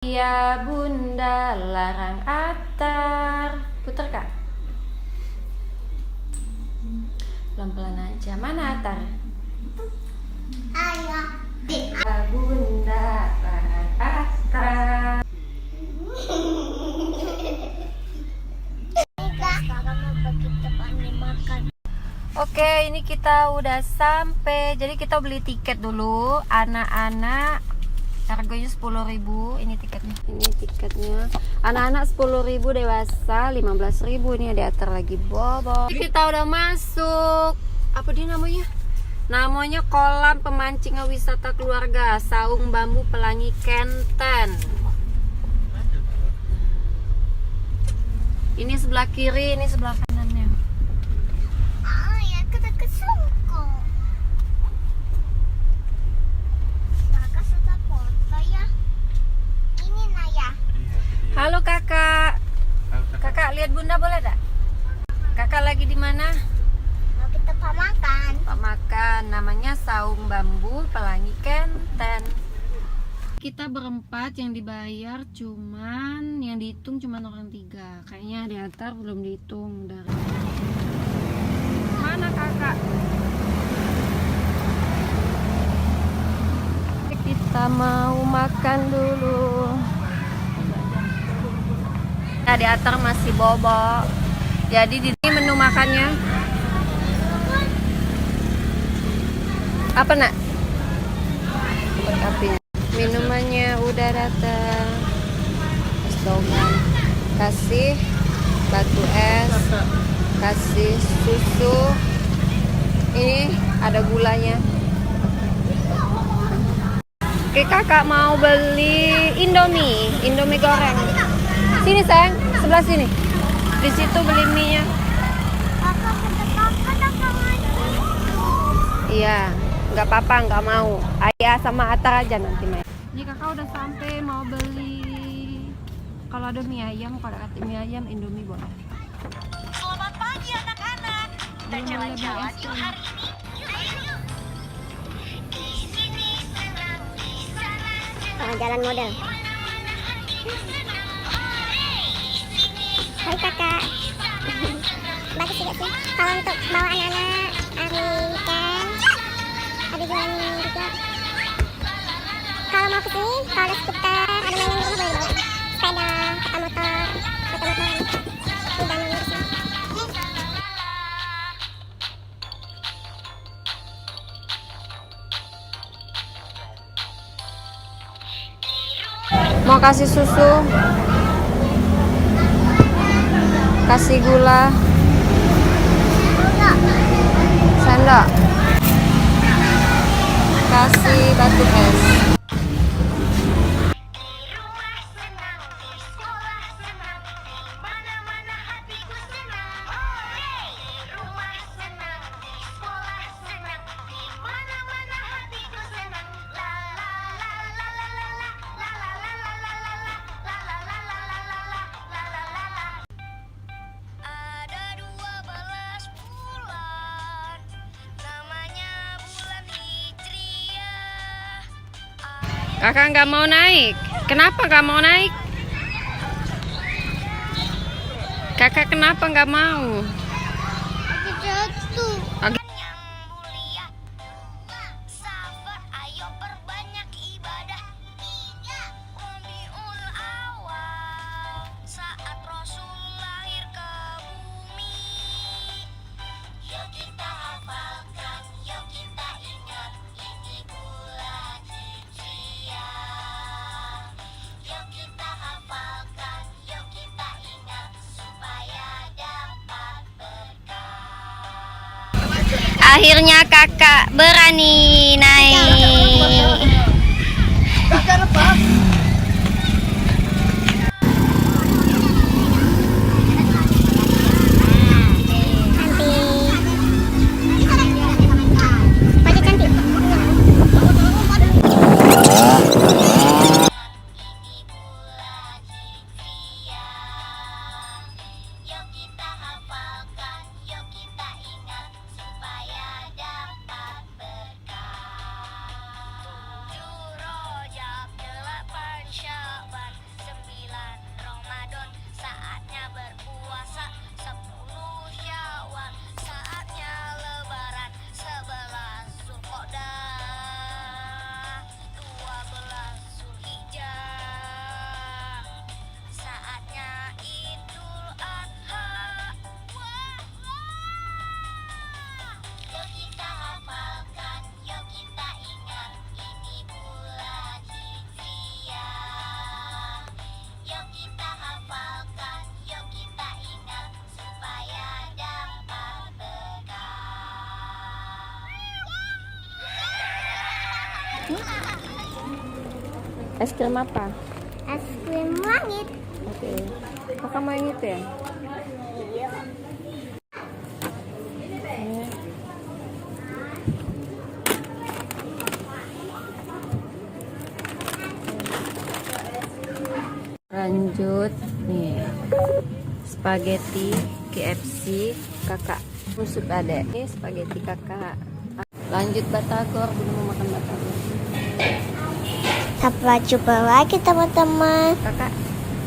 Ya bunda larang atar. Puter kak. Pelan-pelan aja. Mana atar? Ayah. Ya bunda larang atar. Sekarang mau pergi tempat makan. Oke, ini kita udah sampai. Jadi kita beli tiket dulu. Anak-anak harganya 10.000. Ini tiketnya. Ini tiketnya. Anak-anak 10.000, dewasa 15.000. Ini ada atar lagi bobo. Kita udah masuk. Apa dia namanya? Namanya kolam pemancingan wisata keluarga Saung Bambu Pelangi Kenten. Ini sebelah kiri, ini sebelah kanannya. Ayah, kita kesungko. Kakak sudah foto ya. Ini Naya. Halo kakak. Kakak lihat bunda boleh tak? Kakak lagi di mana? Mau kita makan. Pak makan. Namanya Saung Bambu Pelangi Kenten. Kita berempat, yang dibayar cuman, yang dihitung cuman orang 3. Kayaknya di atas belum dihitung dari. Mana kakak? Kita mau makan dulu. Nah, di atas masih bobo. Jadi di sini menu makannya apa nak? Apinya. Minumannya udah datang. Es dogan. Kasih batu es, kasih susu. Ini ada gulanya. Oke, kakak mau beli Indomie goreng. Sini sayang, sebelah sini. Di situ beli mie-nya. Kakak Iya, nggak apa-apa, nggak mau. Ayah sama Atar aja nanti main. Ini kakak udah sampai, mau beli. Kalau ada mie ayam, kalau ada mie ayam, Indomie boleh. Selamat pagi anak-anak. Kita jalan-jalan yuk hari ini. jalan model. Hai kakak. Bagus juga sih. Kalau untuk bawa anak-anak hari weekend ada jualan juga. Kalau mau kesini, kalau ada skuter, ada mainan di rumah boleh bawa. Sepeda, kata motor, motor-motoran. Di danau di sini. Mau kasih susu, kasih gula, sendok, kasih batu es. Ada 12 bulan, namanya bulan Hijriah. Kakak nggak mau naik. Kenapa nggak mau naik? Kakak kenapa nggak mau? Jatuh. Yang mulia, sabar, ayo perbanyak ibadah. Rabiul Awal, saat Rasul lahir ke bumi. Yuk kita hafalkan, yuk kita ingat, ini bulan Hijriah. Yuk kita hafalkan, yuk kita ingat, supaya dapat berkah. Akhirnya kakak berani naik. Cantik. Cantik. Yuk kita hafalkan, yuk kita ingat, supaya dapat berkah. 7 Rojab 8 Es krim apa? Es krim langit. Oke. Kakak mau yang itu ya? Lanjut nih, spaghetti KFC kakak sup ada. Ini spaghetti kakak. Lanjut batagor, belum mau makan batagor. Sampai jumpa lagi teman-teman. Kakak